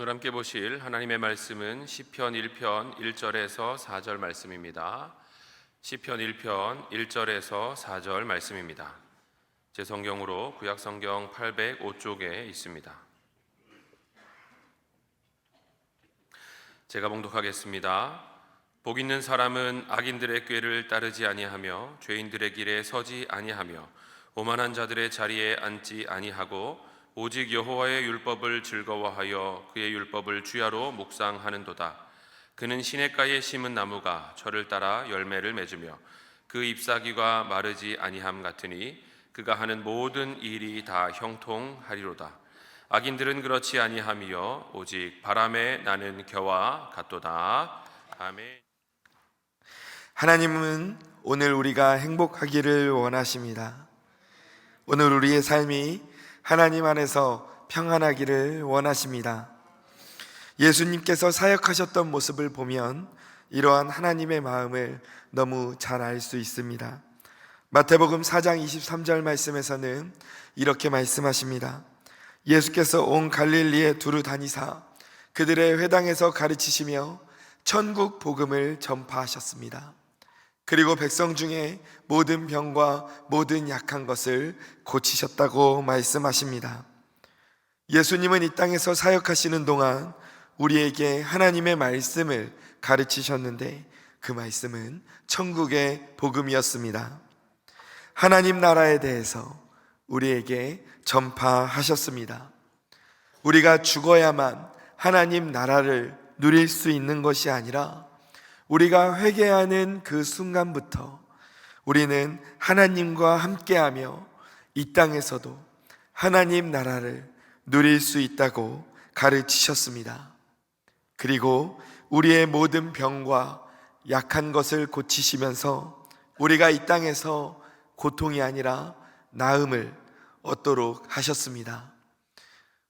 오늘 함께 보실 하나님의 말씀은 시편 1편 1절에서 4절 말씀입니다. 시편 1편 1절에서 4절 말씀입니다. 제 성경으로 구약성경 805쪽에 있습니다. 제가 봉독하겠습니다. 복 있는 사람은 악인들의 꾀를 따르지 아니하며 죄인들의 길에 서지 아니하며 오만한 자들의 자리에 앉지 아니하고 오직 여호와의 율법을 즐거워하여 그의 율법을 주야로 묵상하는도다. 그는 시냇가에 심은 나무가 철을 따라 열매를 맺으며 그 잎사귀가 마르지 아니함 같으니 그가 하는 모든 일이 다 형통하리로다. 악인들은 그렇지 아니하며 오직 바람에 나는 겨와 같도다. 아멘. 하나님은 오늘 우리가 행복하기를 원하십니다. 오늘 우리의 삶이 하나님 안에서 평안하기를 원하십니다. 예수님께서 사역하셨던 모습을 보면 이러한 하나님의 마음을 너무 잘 알 수 있습니다. 마태복음 4장 23절 말씀에서는 이렇게 말씀하십니다. 예수께서 온 갈릴리에 두루 다니사 그들의 회당에서 가르치시며 천국 복음을 전파하셨습니다. 그리고 백성 중에 모든 병과 모든 약한 것을 고치셨다고 말씀하십니다. 예수님은 이 땅에서 사역하시는 동안 우리에게 하나님의 말씀을 가르치셨는데 그 말씀은 천국의 복음이었습니다. 하나님 나라에 대해서 우리에게 전파하셨습니다. 우리가 죽어야만 하나님 나라를 누릴 수 있는 것이 아니라 우리가 회개하는 그 순간부터 우리는 하나님과 함께하며 이 땅에서도 하나님 나라를 누릴 수 있다고 가르치셨습니다. 그리고 우리의 모든 병과 약한 것을 고치시면서 우리가 이 땅에서 고통이 아니라 나음을 얻도록 하셨습니다.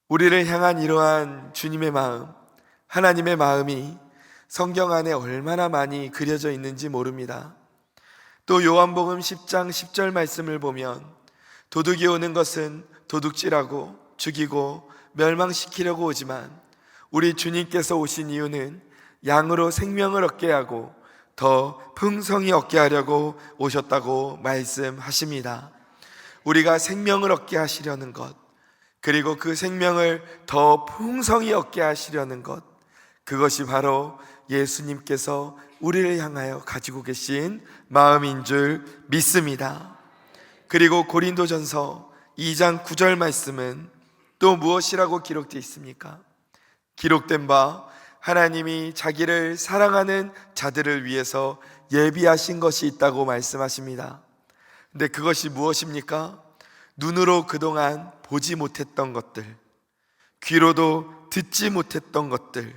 우리를 향한 이러한 주님의 마음, 하나님의 마음이 성경 안에 얼마나 많이 그려져 있는지 모릅니다. 또 요한복음 10장 10절 말씀을 보면 도둑이 오는 것은 도둑질하고 죽이고 멸망시키려고 오지만 우리 주님께서 오신 이유는 양으로 생명을 얻게 하고 더 풍성히 얻게 하려고 오셨다고 말씀하십니다. 우리가 생명을 얻게 하시려는 것, 그리고 그 생명을 더 풍성히 얻게 하시려는 것, 그것이 바로 예수님께서 우리를 향하여 가지고 계신 마음인 줄 믿습니다. 그리고 고린도전서 2장 9절 말씀은 또 무엇이라고 기록되어 있습니까? 기록된 바 하나님이 자기를 사랑하는 자들을 위해서 예비하신 것이 있다고 말씀하십니다. 근데 그것이 무엇입니까? 눈으로 그동안 보지 못했던 것들, 귀로도 듣지 못했던 것들,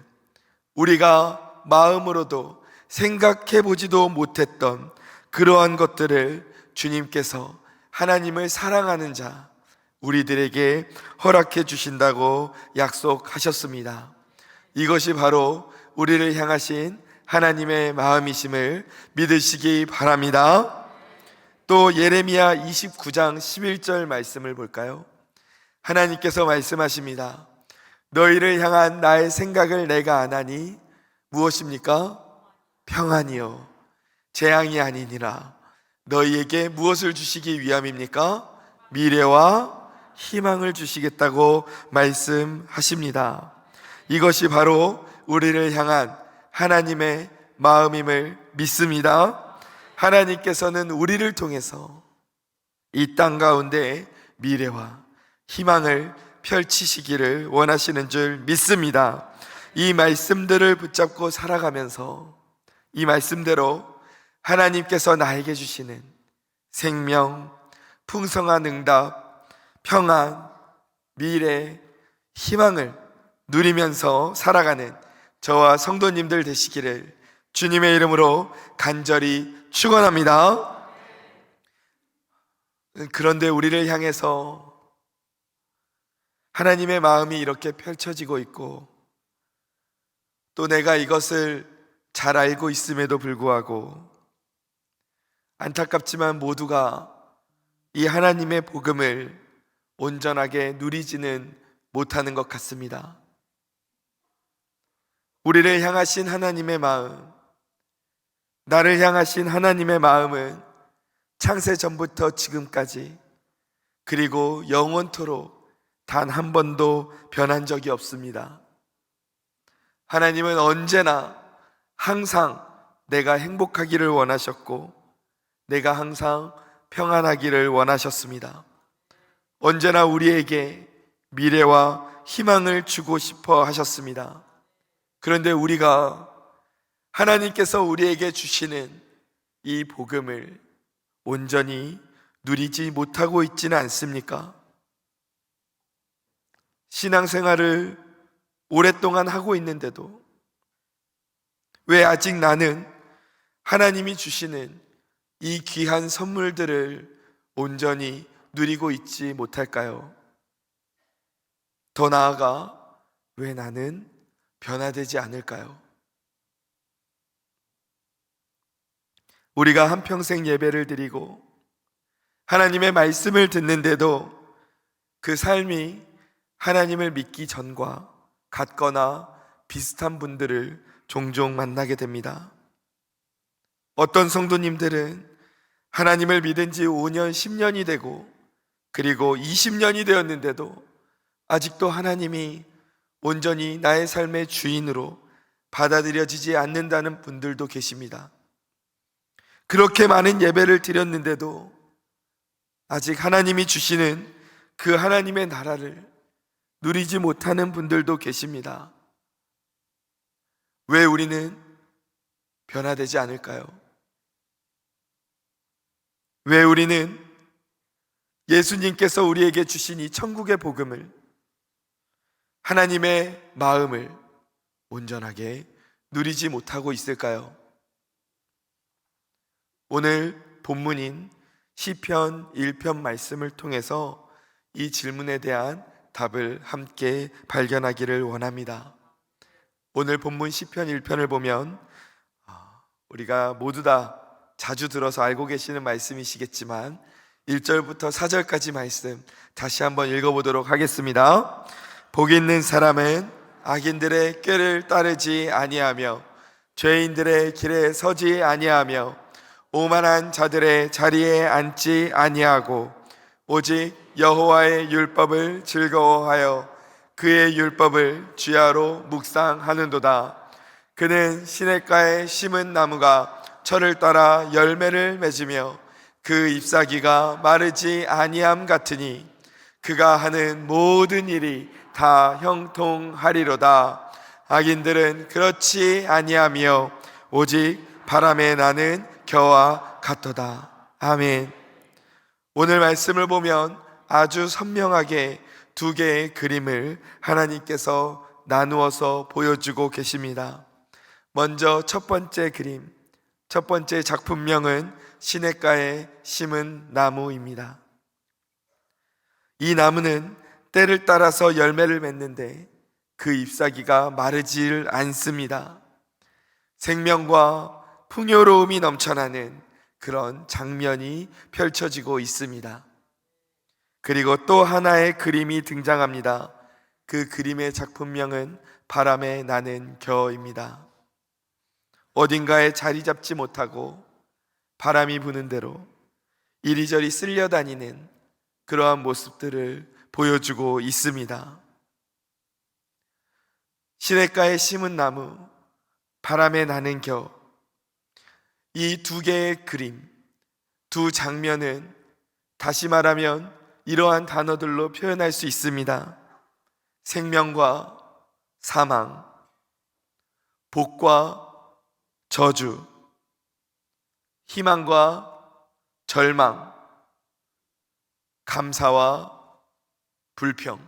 우리가 마음으로도 생각해 보지도 못했던 그러한 것들을 주님께서 하나님을 사랑하는 자 우리들에게 허락해 주신다고 약속하셨습니다. 이것이 바로 우리를 향하신 하나님의 마음이심을 믿으시기 바랍니다. 또 예레미야 29장 11절 말씀을 볼까요? 하나님께서 말씀하십니다. 너희를 향한 나의 생각을 내가 아나니 무엇입니까? 평안이요 재앙이 아니니라. 너희에게 무엇을 주시기 위함입니까? 미래와 희망을 주시겠다고 말씀하십니다. 이것이 바로 우리를 향한 하나님의 마음임을 믿습니다. 하나님께서는 우리를 통해서 이 땅 가운데 미래와 희망을 펼치시기를 원하시는 줄 믿습니다. 이 말씀들을 붙잡고 살아가면서 이 말씀대로 하나님께서 나에게 주시는 생명, 풍성한 응답, 평안, 미래, 희망을 누리면서 살아가는 저와 성도님들 되시기를 주님의 이름으로 간절히 축원합니다. 그런데 우리를 향해서 하나님의 마음이 이렇게 펼쳐지고 있고 또 내가 이것을 잘 알고 있음에도 불구하고 안타깝지만 모두가 이 하나님의 복음을 온전하게 누리지는 못하는 것 같습니다. 우리를 향하신 하나님의 마음, 나를 향하신 하나님의 마음은 창세 전부터 지금까지 그리고 영원토록 단 한 번도 변한 적이 없습니다. 하나님은 언제나 항상 내가 행복하기를 원하셨고 내가 항상 평안하기를 원하셨습니다. 언제나 우리에게 미래와 희망을 주고 싶어 하셨습니다. 그런데 우리가 하나님께서 우리에게 주시는 이 복음을 온전히 누리지 못하고 있지는 않습니까? 신앙생활을 오랫동안 하고 있는데도 왜 아직 나는 하나님이 주시는 이 귀한 선물들을 온전히 누리고 있지 못할까요? 더 나아가 왜 나는 변화되지 않을까요? 우리가 한평생 예배를 드리고 하나님의 말씀을 듣는데도 그 삶이 하나님을 믿기 전과 같거나 비슷한 분들을 종종 만나게 됩니다. 어떤 성도님들은 하나님을 믿은 지 5년, 10년이 되고 그리고 20년이 되었는데도 아직도 하나님이 온전히 나의 삶의 주인으로 받아들여지지 않는다는 분들도 계십니다. 그렇게 많은 예배를 드렸는데도 아직 하나님이 주시는 그 하나님의 나라를 누리지 못하는 분들도 계십니다. 왜 우리는 변화되지 않을까요? 왜 우리는 예수님께서 우리에게 주신 이 천국의 복음을, 하나님의 마음을 온전하게 누리지 못하고 있을까요? 오늘 본문인 시편 1편 말씀을 통해서 이 질문에 대한 답을 함께 발견하기를 원합니다. 오늘 본문 시편 1편을 보면 우리가 모두 다 자주 들어서 알고 계시는 말씀이시겠지만 1절부터 4절까지 말씀 다시 한번 읽어보도록 하겠습니다. 복 있는 사람은 악인들의 꾀를 따르지 아니하며 죄인들의 길에 서지 아니하며 오만한 자들의 자리에 앉지 아니하고 오직 여호와의 율법을 즐거워하여 그의 율법을 주야로 묵상하는도다. 그는 시냇가에 심은 나무가 철을 따라 열매를 맺으며 그 잎사귀가 마르지 아니함 같으니 그가 하는 모든 일이 다 형통하리로다. 악인들은 그렇지 아니하며 오직 바람에 나는 겨와 같도다. 아멘. 오늘 말씀을 보면 아주 선명하게 두 개의 그림을 하나님께서 나누어서 보여주고 계십니다. 먼저 첫 번째 그림, 첫 번째 작품명은 시냇가에 심은 나무입니다. 이 나무는 때를 따라서 열매를 맺는데 그 잎사귀가 마르질 않습니다. 생명과 풍요로움이 넘쳐나는 그런 장면이 펼쳐지고 있습니다. 그리고 또 하나의 그림이 등장합니다. 그 그림의 작품명은 바람에 나는 겨입니다. 어딘가에 자리 잡지 못하고 바람이 부는 대로 이리저리 쓸려다니는 그러한 모습들을 보여주고 있습니다. 시냇가에 심은 나무, 바람에 나는 겨, 이 두 개의 그림, 두 장면은 다시 말하면 이러한 단어들로 표현할 수 있습니다. 생명과 사망, 복과 저주, 희망과 절망, 감사와 불평.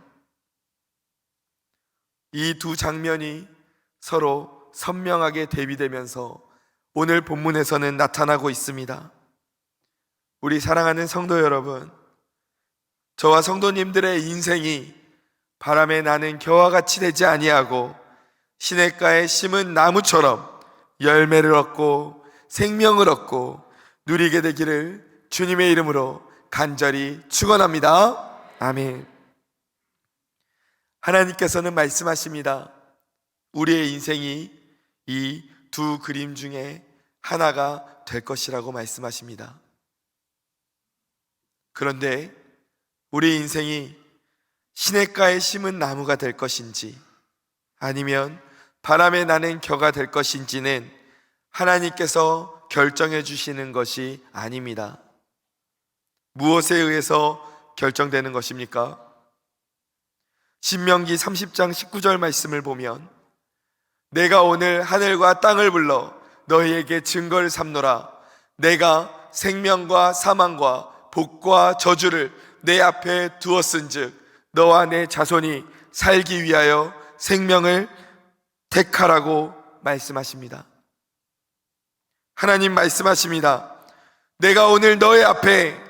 이 두 장면이 서로 선명하게 대비되면서 오늘 본문에서는 나타나고 있습니다. 우리 사랑하는 성도 여러분, 저와 성도님들의 인생이 바람에 나는 겨와 같이 되지 아니하고 시냇가에 심은 나무처럼 열매를 얻고 생명을 얻고 누리게 되기를 주님의 이름으로 간절히 축원합니다. 아멘. 하나님께서는 말씀하십니다. 우리의 인생이 이 두 그림 중에 하나가 될 것이라고 말씀하십니다. 그런데 우리 인생이 시냇가에 심은 나무가 될 것인지 아니면 바람에 나는 겨가 될 것인지는 하나님께서 결정해 주시는 것이 아닙니다. 무엇에 의해서 결정되는 것입니까? 신명기 30장 19절 말씀을 보면 내가 오늘 하늘과 땅을 불러 너희에게 증거를 삼노라. 내가 생명과 사망과 복과 저주를 내 앞에 두었은즉 너와 내 자손이 살기 위하여 생명을 택하라고 말씀하십니다. 하나님 말씀하십니다. 내가 오늘 너희 앞에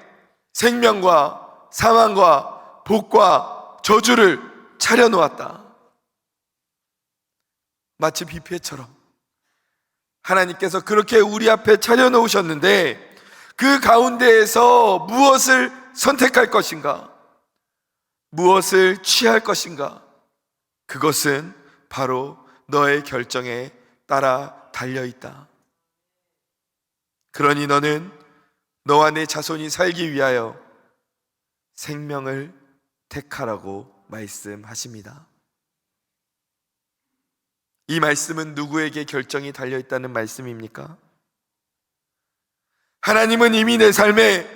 생명과 사망과 복과 저주를 차려놓았다. 마치 뷔페처럼 하나님께서 그렇게 우리 앞에 차려놓으셨는데 그 가운데에서 무엇을 선택할 것인가? 무엇을 취할 것인가? 그것은 바로 너의 결정에 따라 달려있다. 그러니 너는 너와 내 자손이 살기 위하여 생명을 택하라고 말씀하십니다. 이 말씀은 누구에게 결정이 달려있다는 말씀입니까? 하나님은 이미 내 삶에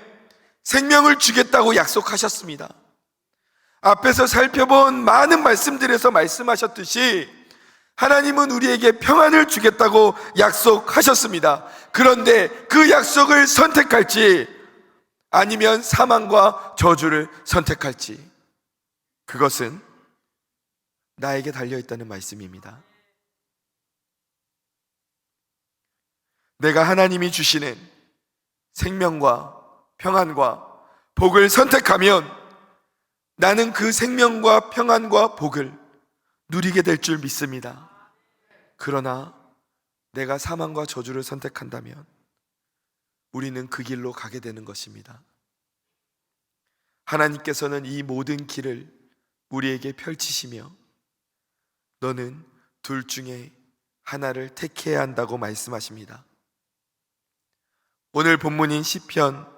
생명을 주겠다고 약속하셨습니다. 앞에서 살펴본 많은 말씀들에서 말씀하셨듯이 하나님은 우리에게 평안을 주겠다고 약속하셨습니다. 그런데 그 약속을 선택할지 아니면 사망과 저주를 선택할지 그것은 나에게 달려있다는 말씀입니다. 내가 하나님이 주시는 생명과 평안과 복을 선택하면 나는 그 생명과 평안과 복을 누리게 될 줄 믿습니다. 그러나 내가 사망과 저주를 선택한다면 우리는 그 길로 가게 되는 것입니다. 하나님께서는 이 모든 길을 우리에게 펼치시며 너는 둘 중에 하나를 택해야 한다고 말씀하십니다. 오늘 본문인 시편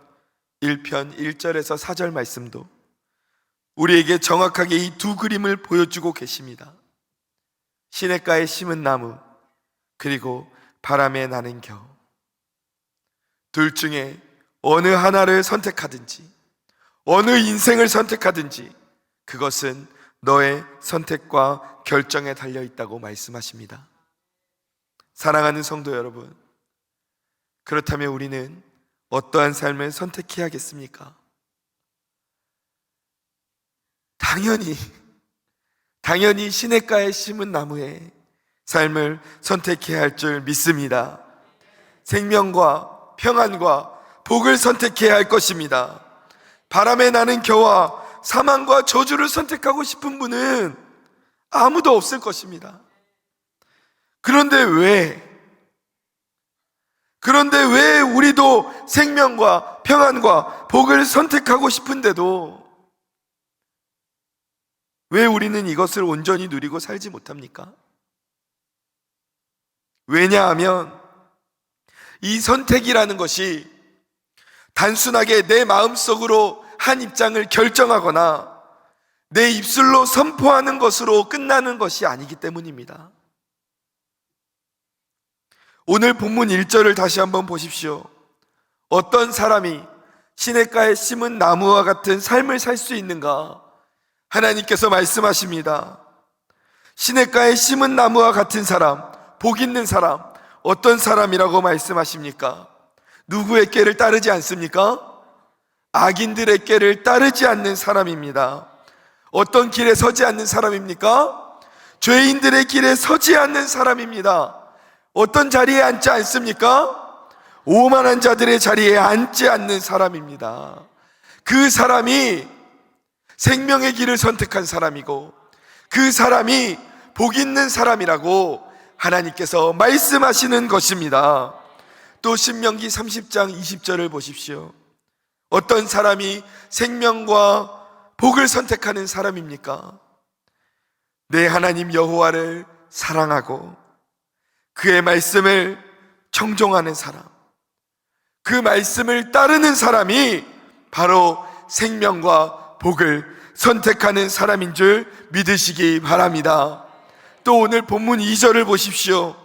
1편 1절에서 4절 말씀도 우리에게 정확하게 이 두 그림을 보여주고 계십니다. 시냇가에 심은 나무 그리고 바람에 나는 겨. 둘 중에 어느 하나를 선택하든지 어느 인생을 선택하든지 그것은 너의 선택과 결정에 달려있다고 말씀하십니다. 사랑하는 성도 여러분, 그렇다면 우리는 어떠한 삶을 선택해야겠습니까? 당연히 시냇가에 심은 나무의 삶을 선택해야 할 줄 믿습니다. 생명과 평안과 복을 선택해야 할 것입니다. 바람에 나는 겨와 사망과 저주를 선택하고 싶은 분은 아무도 없을 것입니다. 그런데 왜 우리도 생명과 평안과 복을 선택하고 싶은데도 왜 우리는 이것을 온전히 누리고 살지 못합니까? 왜냐하면 이 선택이라는 것이 단순하게 내 마음속으로 한 입장을 결정하거나 내 입술로 선포하는 것으로 끝나는 것이 아니기 때문입니다. 오늘 본문 1절을 다시 한번 보십시오. 어떤 사람이 시냇가에 심은 나무와 같은 삶을 살 수 있는가? 하나님께서 말씀하십니다. 시냇가에 심은 나무와 같은 사람, 복 있는 사람, 어떤 사람이라고 말씀하십니까? 누구의 꾀를 따르지 않습니까? 악인들의 꾀를 따르지 않는 사람입니다. 어떤 길에 서지 않는 사람입니까? 죄인들의 길에 서지 않는 사람입니다. 어떤 자리에 앉지 않습니까? 오만한 자들의 자리에 앉지 않는 사람입니다. 그 사람이 생명의 길을 선택한 사람이고 그 사람이 복 있는 사람이라고 하나님께서 말씀하시는 것입니다. 또 신명기 30장 20절을 보십시오. 어떤 사람이 생명과 복을 선택하는 사람입니까? 내 하나님 여호와를 사랑하고 그의 말씀을 청종하는 사람, 그 말씀을 따르는 사람이 바로 생명과 복을 선택하는 사람인 줄 믿으시기 바랍니다. 또 오늘 본문 2절을 보십시오.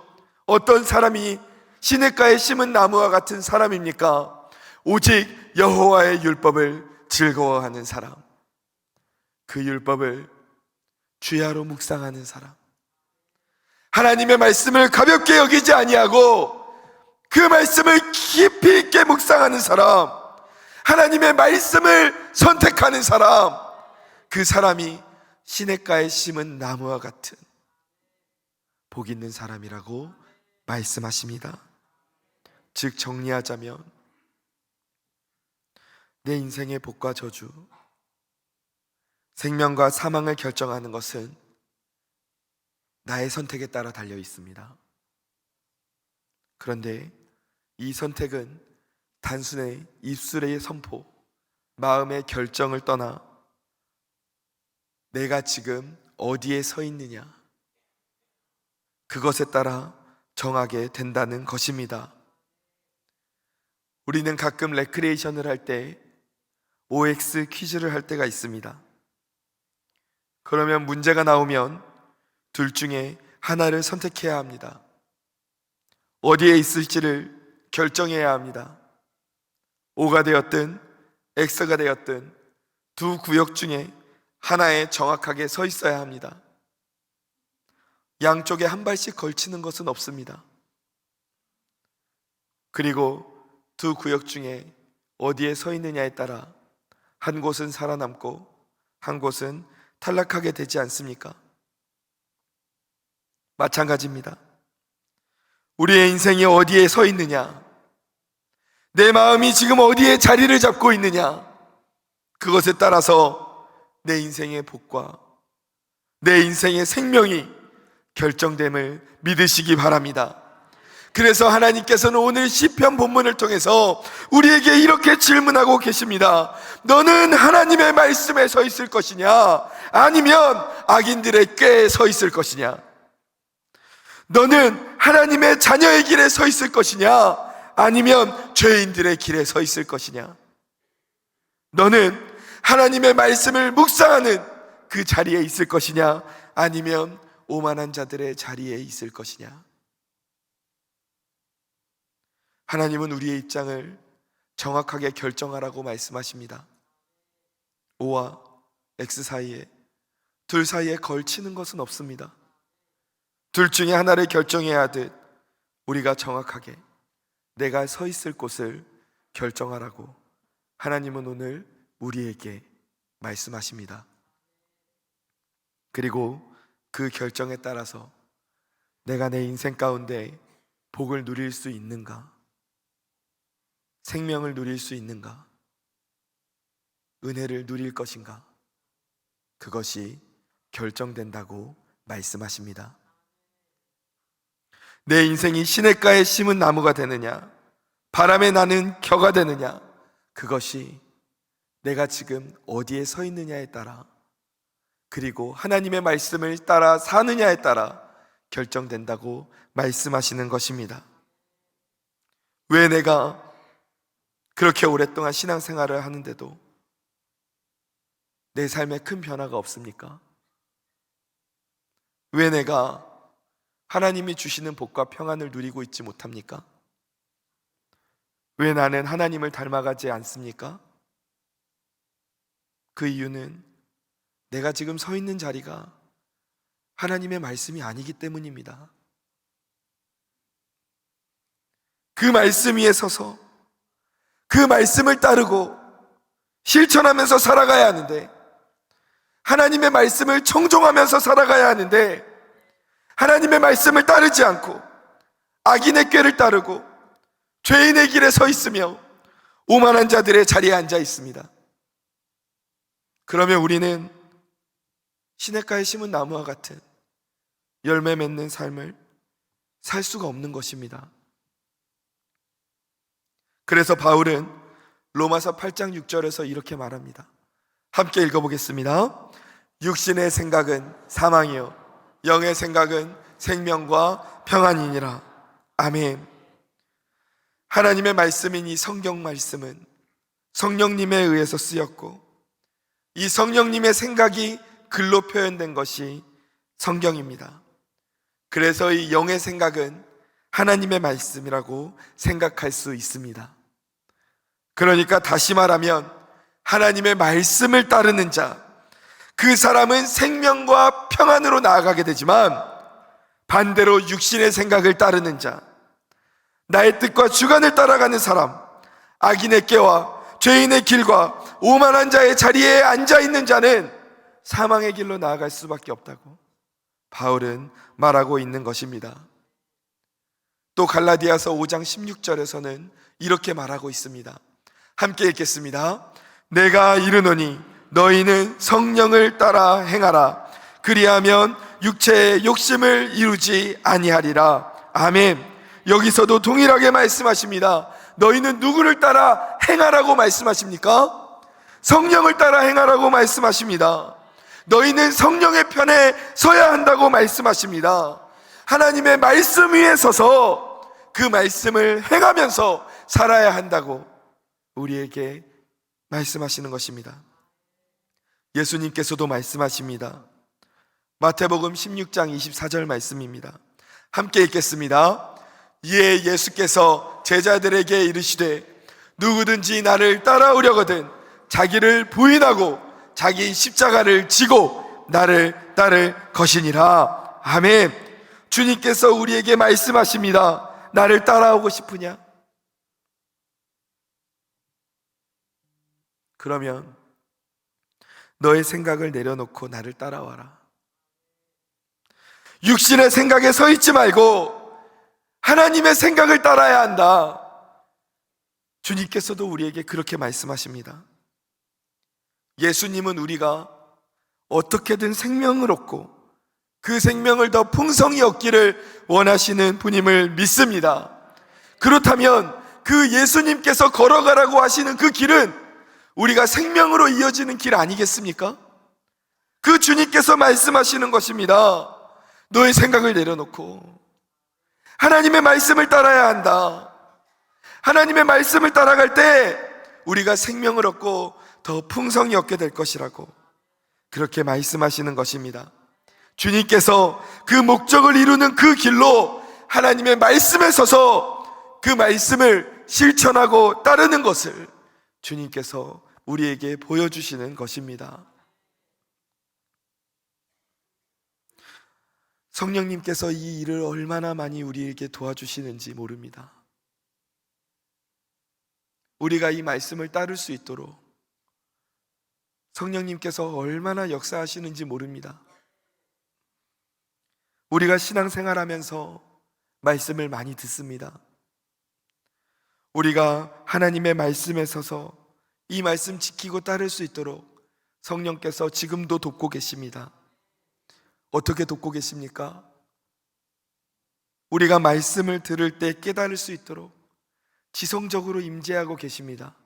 어떤 사람이 시냇가에 심은 나무와 같은 사람입니까? 오직 여호와의 율법을 즐거워하는 사람, 그 율법을 주야로 묵상하는 사람, 하나님의 말씀을 가볍게 여기지 아니하고 그 말씀을 깊이 있게 묵상하는 사람, 하나님의 말씀을 선택하는 사람, 그 사람이 시냇가에 심은 나무와 같은 복 있는 사람이라고 말씀하십니다. 즉 정리하자면 내 인생의 복과 저주, 생명과 사망을 결정하는 것은 나의 선택에 따라 달려 있습니다. 그런데 이 선택은 단순히 입술의 선포, 마음의 결정을 떠나 내가 지금 어디에 서 있느냐, 그것에 따라 정하게 된다는 것입니다. 우리는 가끔 레크레이션을 할 때 OX 퀴즈를 할 때가 있습니다. 그러면 문제가 나오면 둘 중에 하나를 선택해야 합니다. 어디에 있을지를 결정해야 합니다. O가 되었든 X가 되었든 두 구역 중에 하나에 정확하게 서 있어야 합니다. 양쪽에 한 발씩 걸치는 것은 없습니다. 그리고 두 구역 중에 어디에 서 있느냐에 따라 한 곳은 살아남고 한 곳은 탈락하게 되지 않습니까? 마찬가지입니다. 우리의 인생이 어디에 서 있느냐, 내 마음이 지금 어디에 자리를 잡고 있느냐, 그것에 따라서 내 인생의 복과 내 인생의 생명이 결정됨을 믿으시기 바랍니다. 그래서 하나님께서는 오늘 시편 본문을 통해서 우리에게 이렇게 질문하고 계십니다. 너는 하나님의 말씀에 서 있을 것이냐, 아니면 악인들의 꾀에 서 있을 것이냐? 너는 하나님의 자녀의 길에 서 있을 것이냐, 아니면 죄인들의 길에 서 있을 것이냐? 너는 하나님의 말씀을 묵상하는 그 자리에 있을 것이냐, 아니면 오만한 자들의 자리에 있을 것이냐? 하나님은 우리의 입장을 정확하게 결정하라고 말씀하십니다. O와 X 사이에, 둘 사이에 걸치는 것은 없습니다. 둘 중에 하나를 결정해야 하듯 우리가 정확하게 내가 서 있을 곳을 결정하라고 하나님은 오늘 우리에게 말씀하십니다. 그리고 그 결정에 따라서 내가 내 인생 가운데 복을 누릴 수 있는가, 생명을 누릴 수 있는가, 은혜를 누릴 것인가, 그것이 결정된다고 말씀하십니다. 내 인생이 시냇가에 심은 나무가 되느냐, 바람에 나는 겨가 되느냐, 그것이 내가 지금 어디에 서 있느냐에 따라, 그리고 하나님의 말씀을 따라 사느냐에 따라 결정된다고 말씀하시는 것입니다. 왜 내가 그렇게 오랫동안 신앙생활을 하는데도 내 삶에 큰 변화가 없습니까? 왜 내가 하나님이 주시는 복과 평안을 누리고 있지 못합니까? 왜 나는 하나님을 닮아가지 않습니까? 그 이유는 내가 지금 서 있는 자리가 하나님의 말씀이 아니기 때문입니다. 그 말씀 위에 서서 그 말씀을 따르고 실천하면서 살아가야 하는데, 하나님의 말씀을 청종하면서 살아가야 하는데, 하나님의 말씀을 따르지 않고 악인의 꾀를 따르고 죄인의 길에 서 있으며 오만한 자들의 자리에 앉아 있습니다. 그러면 우리는 시냇가에 심은 나무와 같은 열매 맺는 삶을 살 수가 없는 것입니다. 그래서 바울은 로마서 8장 6절에서 이렇게 말합니다. 함께 읽어보겠습니다. 육신의 생각은 사망이요 영의 생각은 생명과 평안이니라. 아멘. 하나님의 말씀인 이 성경 말씀은 성령님에 의해서 쓰였고, 이 성령님의 생각이 글로 표현된 것이 성경입니다. 그래서 이 영의 생각은 하나님의 말씀이라고 생각할 수 있습니다. 그러니까 다시 말하면 하나님의 말씀을 따르는 자, 그 사람은 생명과 평안으로 나아가게 되지만, 반대로 육신의 생각을 따르는 자, 나의 뜻과 주관을 따라가는 사람, 악인의 꾀와 죄인의 길과 오만한 자의 자리에 앉아있는 자는 사망의 길로 나아갈 수밖에 없다고 바울은 말하고 있는 것입니다. 또 갈라디아서 5장 16절에서는 이렇게 말하고 있습니다. 함께 읽겠습니다. 내가 이르노니 너희는 성령을 따라 행하라. 그리하면 육체의 욕심을 이루지 아니하리라. 아멘. 여기서도 동일하게 말씀하십니다. 너희는 누구를 따라 행하라고 말씀하십니까? 성령을 따라 행하라고 말씀하십니다. 너희는 성령의 편에 서야 한다고 말씀하십니다. 하나님의 말씀 위에 서서 그 말씀을 행하면서 살아야 한다고 우리에게 말씀하시는 것입니다. 예수님께서도 말씀하십니다. 마태복음 16장 24절 말씀입니다. 함께 읽겠습니다. 이에 예수께서 제자들에게 이르시되 누구든지 나를 따라오려거든 자기를 부인하고 자기 십자가를 지고 나를 따를 것이니라. 아멘. 주님께서 우리에게 말씀하십니다. 나를 따라오고 싶으냐? 그러면 너의 생각을 내려놓고 나를 따라와라. 육신의 생각에 서 있지 말고 하나님의 생각을 따라야 한다. 주님께서도 우리에게 그렇게 말씀하십니다. 예수님은 우리가 어떻게든 생명을 얻고 그 생명을 더 풍성히 얻기를 원하시는 분임을 믿습니다. 그렇다면 그 예수님께서 걸어가라고 하시는 그 길은 우리가 생명으로 이어지는 길 아니겠습니까? 그 주님께서 말씀하시는 것입니다. 너의 생각을 내려놓고 하나님의 말씀을 따라야 한다. 하나님의 말씀을 따라갈 때 우리가 생명을 얻고 더 풍성히 얻게 될 것이라고 그렇게 말씀하시는 것입니다. 주님께서 그 목적을 이루는 그 길로 하나님의 말씀에 서서 그 말씀을 실천하고 따르는 것을 주님께서 우리에게 보여주시는 것입니다. 성령님께서 이 일을 얼마나 많이 우리에게 도와주시는지 모릅니다. 우리가 이 말씀을 따를 수 있도록 성령님께서 얼마나 역사하시는지 모릅니다. 우리가 신앙생활하면서 말씀을 많이 듣습니다. 우리가 하나님의 말씀에 서서 이 말씀 지키고 따를 수 있도록 성령께서 지금도 돕고 계십니다. 어떻게 돕고 계십니까? 우리가 말씀을 들을 때 깨달을 수 있도록 지성적으로 임재하고 계십니다.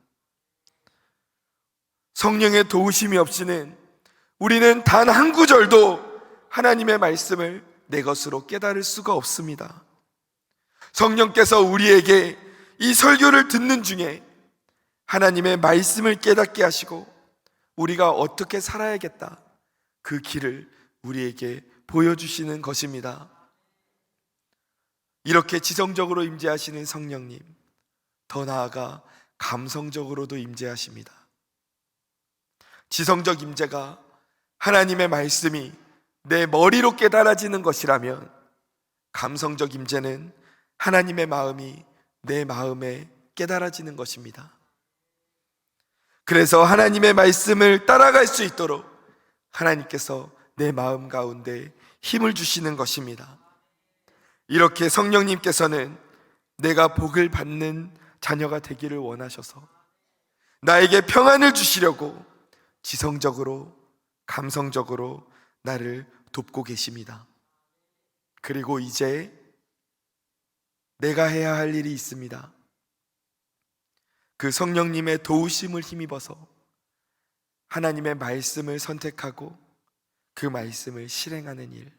성령의 도우심이 없이는 우리는 단 한 구절도 하나님의 말씀을 내 것으로 깨달을 수가 없습니다. 성령께서 우리에게 이 설교를 듣는 중에 하나님의 말씀을 깨닫게 하시고 우리가 어떻게 살아야겠다, 그 길을 우리에게 보여주시는 것입니다. 이렇게 지성적으로 임재하시는 성령님, 더 나아가 감성적으로도 임재하십니다. 지성적 임재가 하나님의 말씀이 내 머리로 깨달아지는 것이라면, 감성적 임재는 하나님의 마음이 내 마음에 깨달아지는 것입니다. 그래서 하나님의 말씀을 따라갈 수 있도록 하나님께서 내 마음 가운데 힘을 주시는 것입니다. 이렇게 성령님께서는 내가 복을 받는 자녀가 되기를 원하셔서 나에게 평안을 주시려고 지성적으로, 감성적으로 나를 돕고 계십니다. 그리고 이제 내가 해야 할 일이 있습니다. 그 성령님의 도우심을 힘입어서 하나님의 말씀을 선택하고 그 말씀을 실행하는 일,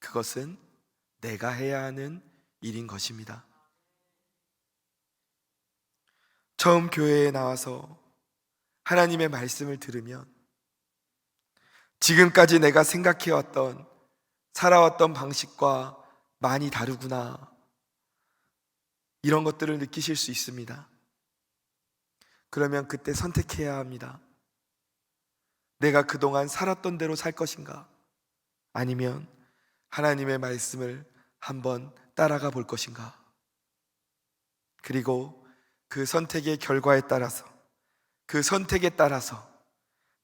그것은 내가 해야 하는 일인 것입니다. 처음 교회에 나와서 하나님의 말씀을 들으면 지금까지 내가 생각해왔던, 살아왔던 방식과 많이 다르구나, 이런 것들을 느끼실 수 있습니다. 그러면 그때 선택해야 합니다. 내가 그동안 살았던 대로 살 것인가, 아니면 하나님의 말씀을 한번 따라가 볼 것인가. 그리고 그 선택의 결과에 따라서, 그 선택에 따라서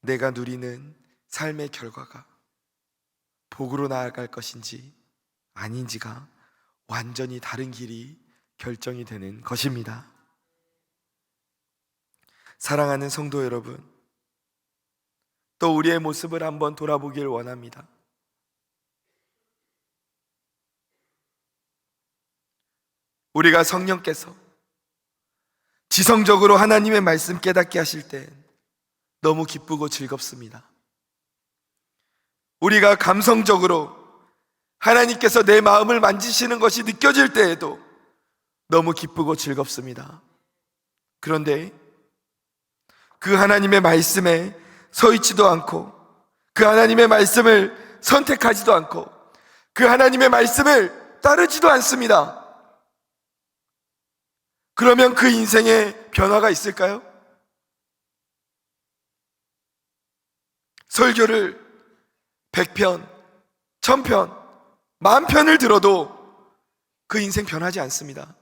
내가 누리는 삶의 결과가 복으로 나아갈 것인지 아닌지가 완전히 다른 길이 결정이 되는 것입니다. 사랑하는 성도 여러분, 또 우리의 모습을 한번 돌아보길 원합니다. 우리가 성령께서 지성적으로 하나님의 말씀 깨닫게 하실 때 너무 기쁘고 즐겁습니다. 우리가 감성적으로 하나님께서 내 마음을 만지시는 것이 느껴질 때에도 너무 기쁘고 즐겁습니다. 그런데 그 하나님의 말씀에 서 있지도 않고, 그 하나님의 말씀을 선택하지도 않고, 그 하나님의 말씀을 따르지도 않습니다. 그러면 그 인생에 변화가 있을까요? 설교를 100편, 1000편, 10,000편을 들어도 그 인생 변하지 않습니다.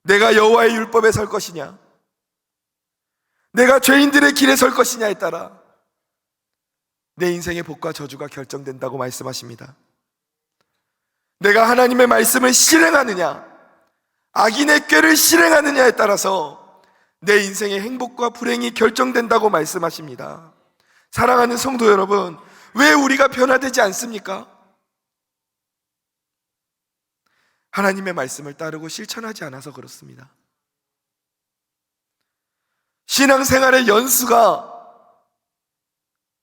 내가 여호와의 율법에 설 것이냐, 내가 죄인들의 길에 설 것이냐에 따라 내 인생의 복과 저주가 결정된다고 말씀하십니다. 내가 하나님의 말씀을 실행하느냐, 악인의 꾀를 실행하느냐에 따라서 내 인생의 행복과 불행이 결정된다고 말씀하십니다. 사랑하는 성도 여러분, 왜 우리가 변화되지 않습니까? 하나님의 말씀을 따르고 실천하지 않아서 그렇습니다. 신앙생활의 연수가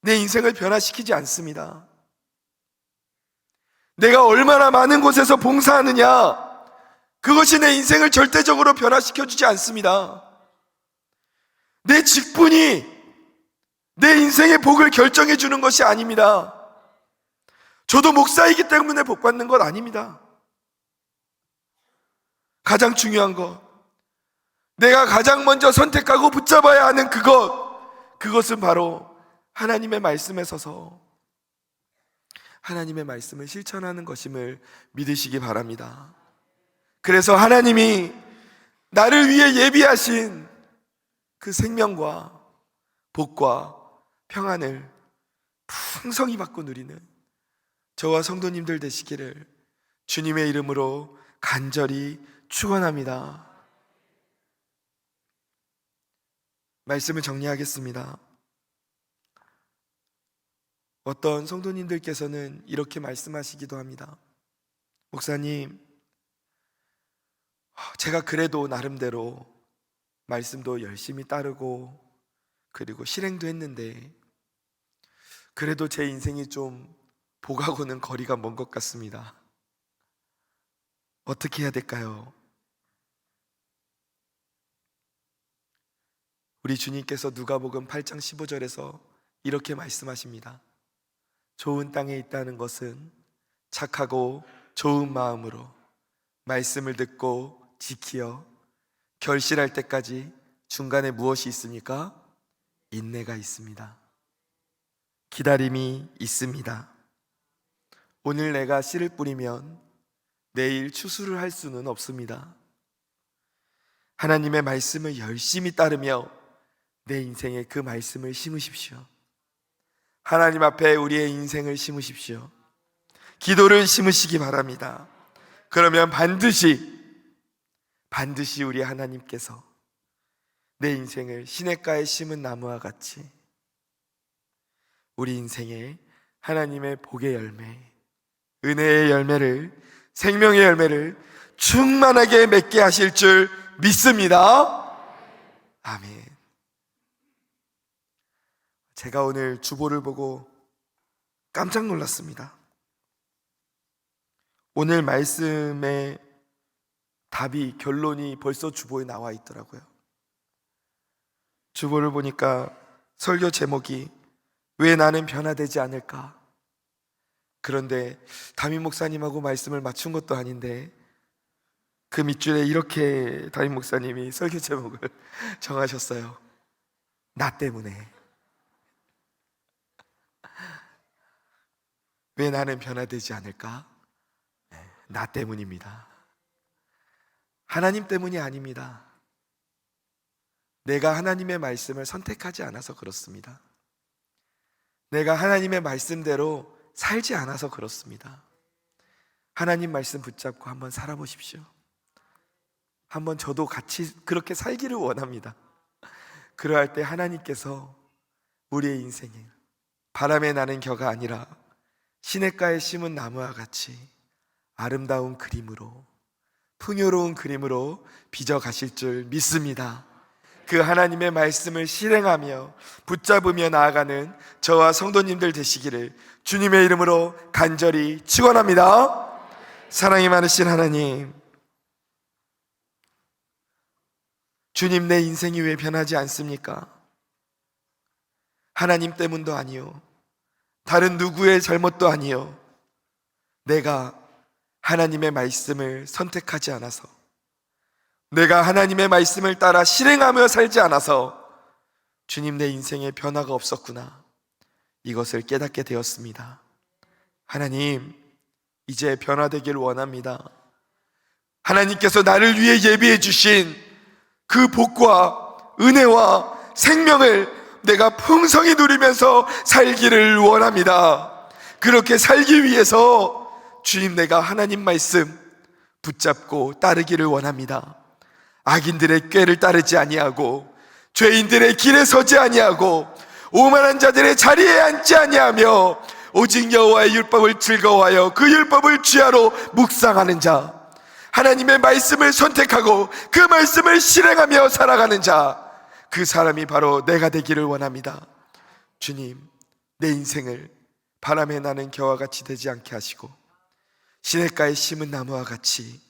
내 인생을 변화시키지 않습니다. 내가 얼마나 많은 곳에서 봉사하느냐, 그것이 내 인생을 절대적으로 변화시켜주지 않습니다. 내 직분이 내 인생의 복을 결정해 주는 것이 아닙니다. 저도 목사이기 때문에 복 받는 것 아닙니다. 가장 중요한 것, 내가 가장 먼저 선택하고 붙잡아야 하는 그것은 바로 하나님의 말씀에 서서 하나님의 말씀을 실천하는 것임을 믿으시기 바랍니다. 그래서 하나님이 나를 위해 예비하신 그 생명과 복과 평안을 풍성히 받고 누리는 저와 성도님들 되시기를 주님의 이름으로 간절히 축원합니다. 말씀을 정리하겠습니다. 어떤 성도님들께서는 이렇게 말씀하시기도 합니다. 목사님, 제가 그래도 나름대로 말씀도 열심히 따르고 그리고 실행도 했는데 그래도 제 인생이 좀 복하고는 거리가 먼 것 같습니다. 어떻게 해야 될까요? 우리 주님께서 누가복음 8장 15절에서 이렇게 말씀하십니다. 좋은 땅에 있다는 것은 착하고 좋은 마음으로 말씀을 듣고 지키어 결실할 때까지 중간에 무엇이 있습니까? 인내가 있습니다. 기다림이 있습니다. 오늘 내가 씨를 뿌리면 내일 추수를 할 수는 없습니다. 하나님의 말씀을 열심히 따르며 내 인생에 그 말씀을 심으십시오. 하나님 앞에 우리의 인생을 심으십시오. 기도를 심으시기 바랍니다. 그러면 반드시 우리 하나님께서 내 인생을 시냇가에 심은 나무와 같이 우리 인생에 하나님의 복의 열매, 은혜의 열매를, 생명의 열매를 충만하게 맺게 하실 줄 믿습니다. 아멘. 제가 오늘 주보를 보고 깜짝 놀랐습니다. 오늘 말씀의 답이, 결론이 벌써 주보에 나와 있더라고요. 주보를 보니까 설교 제목이 왜 나는 변화되지 않을까? 그런데 담임 목사님하고 말씀을 맞춘 것도 아닌데 그 밑줄에 이렇게 담임 목사님이 설교 제목을 정하셨어요. 나 때문에. 왜 나는 변화되지 않을까? 나 때문입니다. 하나님 때문이 아닙니다. 내가 하나님의 말씀을 선택하지 않아서 그렇습니다. 내가 하나님의 말씀대로 살지 않아서 그렇습니다. 하나님 말씀 붙잡고 한번 살아보십시오. 한번 저도 같이 그렇게 살기를 원합니다. 그러할 때 하나님께서 우리의 인생에 바람에 나는 겨가 아니라 시냇가에 심은 나무와 같이 아름다운 그림으로, 풍요로운 그림으로 빚어가실 줄 믿습니다. 그 하나님의 말씀을 실행하며 붙잡으며 나아가는 저와 성도님들 되시기를 주님의 이름으로 간절히 축원합니다. 사랑이 많으신 하나님, 주님, 내 인생이 왜 변하지 않습니까? 하나님 때문도 아니요, 다른 누구의 잘못도 아니요, 내가 하나님의 말씀을 선택하지 않아서, 내가 하나님의 말씀을 따라 실행하며 살지 않아서 주님, 내 인생에 변화가 없었구나, 이것을 깨닫게 되었습니다. 하나님, 이제 변화되길 원합니다. 하나님께서 나를 위해 예비해 주신 그 복과 은혜와 생명을 내가 풍성히 누리면서 살기를 원합니다. 그렇게 살기 위해서 주님, 내가 하나님 말씀 붙잡고 따르기를 원합니다. 악인들의 꾀를 따르지 아니하고 죄인들의 길에 서지 아니하고 오만한 자들의 자리에 앉지 아니하며 오직 여호와의 율법을 즐거워하여 그 율법을 주야로 묵상하는 자, 하나님의 말씀을 선택하고 그 말씀을 실행하며 살아가는 자, 그 사람이 바로 내가 되기를 원합니다. 주님, 내 인생을 바람에 나는 겨와 같이 되지 않게 하시고 시냇가에 심은 나무와 같이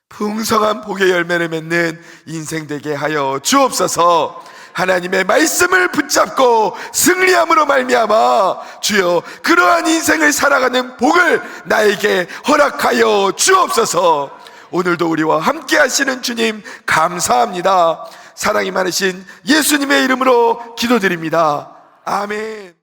풍성한 복의 열매를 맺는 인생 되게 하여 주옵소서. 하나님의 말씀을 붙잡고 승리함으로 말미암아 주여 그러한 인생을 살아가는 복을 나에게 허락하여 주옵소서. 오늘도 우리와 함께 하시는 주님 감사합니다. 사랑이 많으신 예수님의 이름으로 기도드립니다. 아멘.